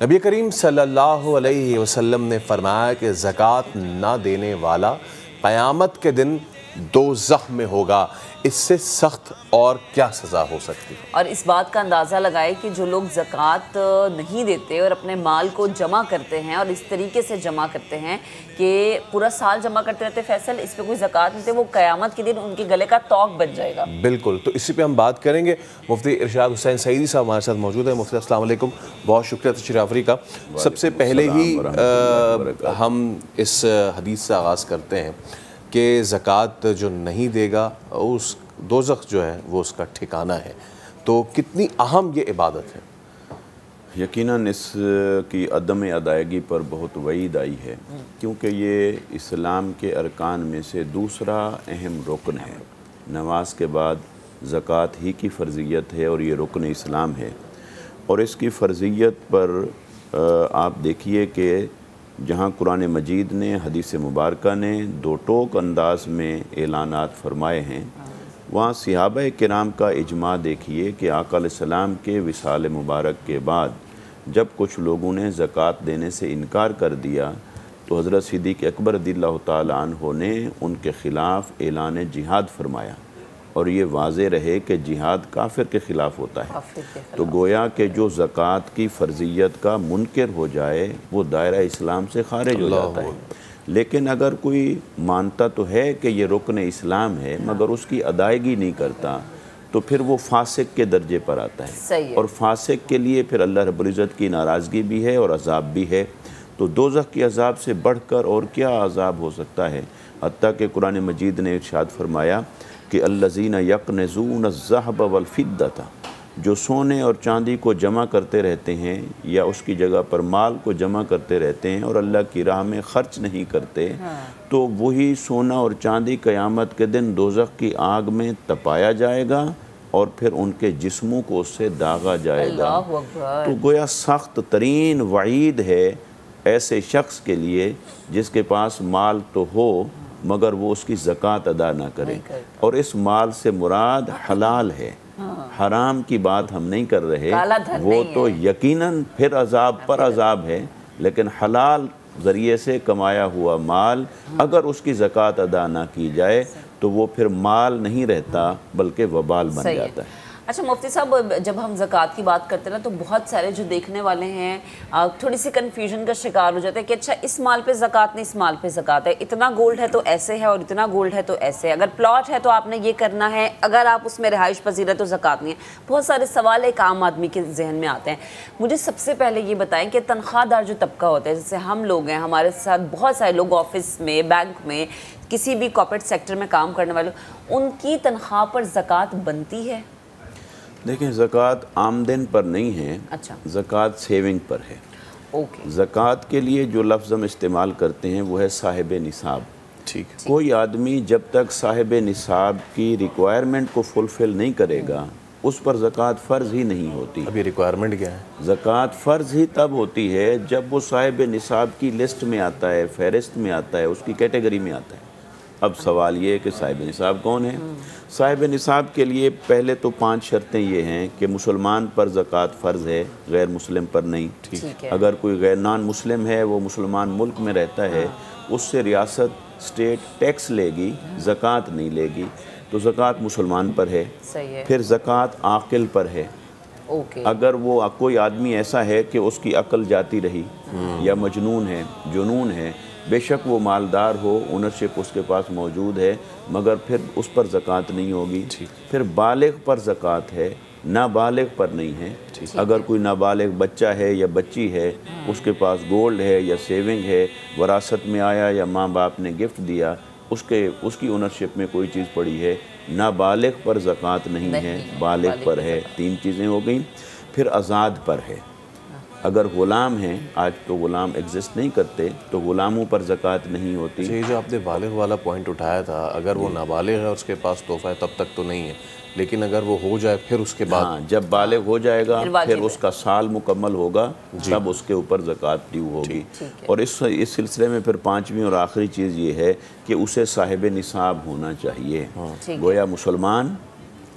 نبی کریم صلی اللہ علیہ وسلم نے فرمایا کہ زکوٰۃ نہ دینے والا قیامت کے دن دوزخ میں ہوگا، اس سے سخت اور کیا سزا ہو سکتی ہے؟ اور اس بات کا اندازہ لگائے کہ جو لوگ زکوٰۃ نہیں دیتے اور اپنے مال کو جمع کرتے ہیں اور اس طریقے سے جمع کرتے ہیں کہ پورا سال جمع کرتے رہتے، فیصل اس پہ کوئی زکوٰۃ نہیں دیتے، وہ قیامت کے دن ان کے گلے کا توق بن جائے گا۔ بالکل، تو اسی پہ ہم بات کریں گے۔ مفتی ارشاد حسین سعیدی صاحب ہمارے ساتھ موجود ہیں۔ مفتی السلام علیکم، بہت شکریہ تشریف آوری کا۔ سب سے پہلے ہی ہم اس حدیث سے آغاز کرتے ہیں کہ زکوٰۃ جو نہیں دے گا اس دوزخ جو ہے وہ اس کا ٹھکانہ ہے، تو کتنی اہم یہ عبادت ہے؟ یقیناً اس کی عدم ادائیگی پر بہت وعید آئی ہے، کیونکہ یہ اسلام کے ارکان میں سے دوسرا اہم رکن ہے۔ نماز کے بعد زکوٰۃ ہی کی فرضیت ہے اور یہ رکن اسلام ہے، اور اس کی فرضیت پر آپ دیکھیے کہ جہاں قرآن مجید نے، حدیث مبارکہ نے دو ٹوک انداز میں اعلانات فرمائے ہیں، وہاں صحابہ کرام کا اجماع دیکھیے کہ آقا علیہ السلام کے وصال مبارک کے بعد جب کچھ لوگوں نے زکوٰۃ دینے سے انکار کر دیا تو حضرت صدیق اکبر رضی اللہ تعالیٰ عنہ نے ان کے خلاف اعلان جہاد فرمایا، اور یہ واضح رہے کہ جہاد کافر کے خلاف ہوتا ہے۔ تو گویا کہ جو زکوٰۃ کی فرضیت کا منکر ہو جائے وہ دائرہ اسلام سے خارج ہو جاتا ہے۔ لیکن اگر کوئی مانتا تو ہے کہ یہ رکن اسلام ہے مگر اس کی ادائیگی نہیں کرتا تو پھر وہ فاسق کے درجے پر آتا ہے، اور فاسق کے لیے پھر اللہ رب العزت کی ناراضگی بھی ہے اور عذاب بھی ہے۔ تو دوزخ کی عذاب سے بڑھ کر اور کیا عذاب ہو سکتا ہے؟ حتیٰ کہ قرآن مجید نے ارشاد فرمایا کہ الذین یکنزون الذہب والفضۃ، جو سونے اور چاندی کو جمع کرتے رہتے ہیں یا اس کی جگہ پر مال کو جمع کرتے رہتے ہیں اور اللہ کی راہ میں خرچ نہیں کرتے، تو وہی سونا اور چاندی قیامت کے دن دوزخ کی آگ میں تپایا جائے گا اور پھر ان کے جسموں کو اس سے داغا جائے گا۔ تو گویا سخت ترین وعید ہے ایسے شخص کے لیے جس کے پاس مال تو ہو مگر وہ اس کی زکوٰۃ ادا نہ کرے، اور اس مال سے مراد حلال ہے، حرام کی بات ہم نہیں کر رہے، وہ تو یقیناً پھر عذاب پر عذاب ہے، لیکن حلال ذریعے سے کمایا ہوا مال اگر اس کی زکوٰۃ ادا نہ کی جائے تو وہ پھر مال نہیں رہتا بلکہ وبال بن جاتا ہے۔ اچھا مفتی صاحب، جب ہم زکوٰۃ کی بات کرتے ہیں نا تو بہت سارے جو دیکھنے والے ہیں تھوڑی سی کنفیوژن کا شکار ہو جاتے ہیں کہ اچھا اس مال پہ زکوٰۃ نہیں، اس مال پہ زکوٰۃ ہے، اتنا گولڈ ہے تو ایسے ہے اور اتنا گولڈ ہے تو ایسے ہے، اگر پلاٹ ہے تو آپ نے یہ کرنا ہے، اگر آپ اس میں رہائش پذیر ہے تو زکوٰۃ نہیں ہے۔ بہت سارے سوال ایک عام آدمی کے ذہن میں آتے ہیں۔ مجھے سب سے پہلے یہ بتائیں کہ تنخواہ دار جو طبقہ ہوتا ہے، جیسے ہم لوگ ہیں، ہمارے ساتھ بہت سارے لوگ آفس میں، بینک میں، کسی بھی کارپوریٹ سیکٹر میں کام کرنے والے، ان کی تنخواہ پر زکوٰۃ بنتی ہے؟ دیکھیں، زکوٰۃ آمدن پر نہیں ہے، زکوٰۃ سیونگ پر ہے۔ زکوٰۃ کے لیے جو لفظ ہم استعمال کرتے ہیں وہ ہے صاحب نصاب۔ کوئی آدمی جب تک صاحب نصاب کی ریکوائرمنٹ کو فلفل نہیں کرے گا اس پر زکوٰۃ فرض ہی نہیں ہوتی۔ ابھی ریکوائرمنٹ کیا ہے؟ زکوٰۃ فرض ہی تب ہوتی ہے جب وہ صاحب نصاب کی لسٹ میں آتا ہے، فہرست میں آتا ہے، اس کی کیٹیگری میں آتا ہے۔ اب سوال یہ ہے کہ صاحب نصاب کون ہے؟ صاحب نصاب کے لیے پہلے تو 5 شرطیں یہ ہیں کہ مسلمان پر زکوٰۃ فرض ہے، غیر مسلم پر نہیں۔ اگر کوئی غیر نان مسلم ہے، وہ مسلمان ملک میں رہتا ہے، اس سے ریاست اسٹیٹ ٹیکس لے گی، زکوٰۃ نہیں لے گی، تو زکوٰۃ مسلمان پر ہے۔ پھر زکوٰۃ عاقل پر ہے۔ اگر وہ کوئی آدمی ایسا ہے کہ اس کی عقل جاتی رہی یا مجنون ہے، جنون ہے، بے شک وہ مالدار ہو، اونرشپ اس کے پاس موجود ہے، مگر پھر اس پر زکوٰۃ نہیں ہوگی۔ پھر بالغ پر زکوٰۃ ہے، نابالغ پر نہیں ہے۔ اگر کوئی نابالغ بچہ ہے یا بچی ہے، اس کے پاس گولڈ ہے یا سیونگ ہے، وراثت میں آیا یا ماں باپ نے گفٹ دیا، اس کی اونرشپ میں کوئی چیز پڑی ہے، نابالغ پر زکوٰۃ نہیں ہے، بالغ پر ہے۔ 3 چیزیں ہو گئیں۔ پھر آزاد پر ہے۔ اگر غلام ہیں، آج تو غلام ایگزسٹ نہیں کرتے، تو غلاموں پر زکوٰۃ نہیں ہوتی۔ یہ جو آپ نے بالغ والا پوائنٹ اٹھایا تھا، اگر وہ نابالغ ہے اس کے پاس تحفہ ہے تب تک تو نہیں ہے، لیکن اگر وہ ہو جائے پھر اس کے بعد جب بالغ ہو جائے گا پھر اس کا سال مکمل ہوگا تب اس کے اوپر زکوٰۃ ڈیو ہوگی۔ اور اس سلسلے میں پھر 5ویں اور آخری چیز یہ ہے کہ اسے صاحب نصاب ہونا چاہیے۔ گویا مسلمان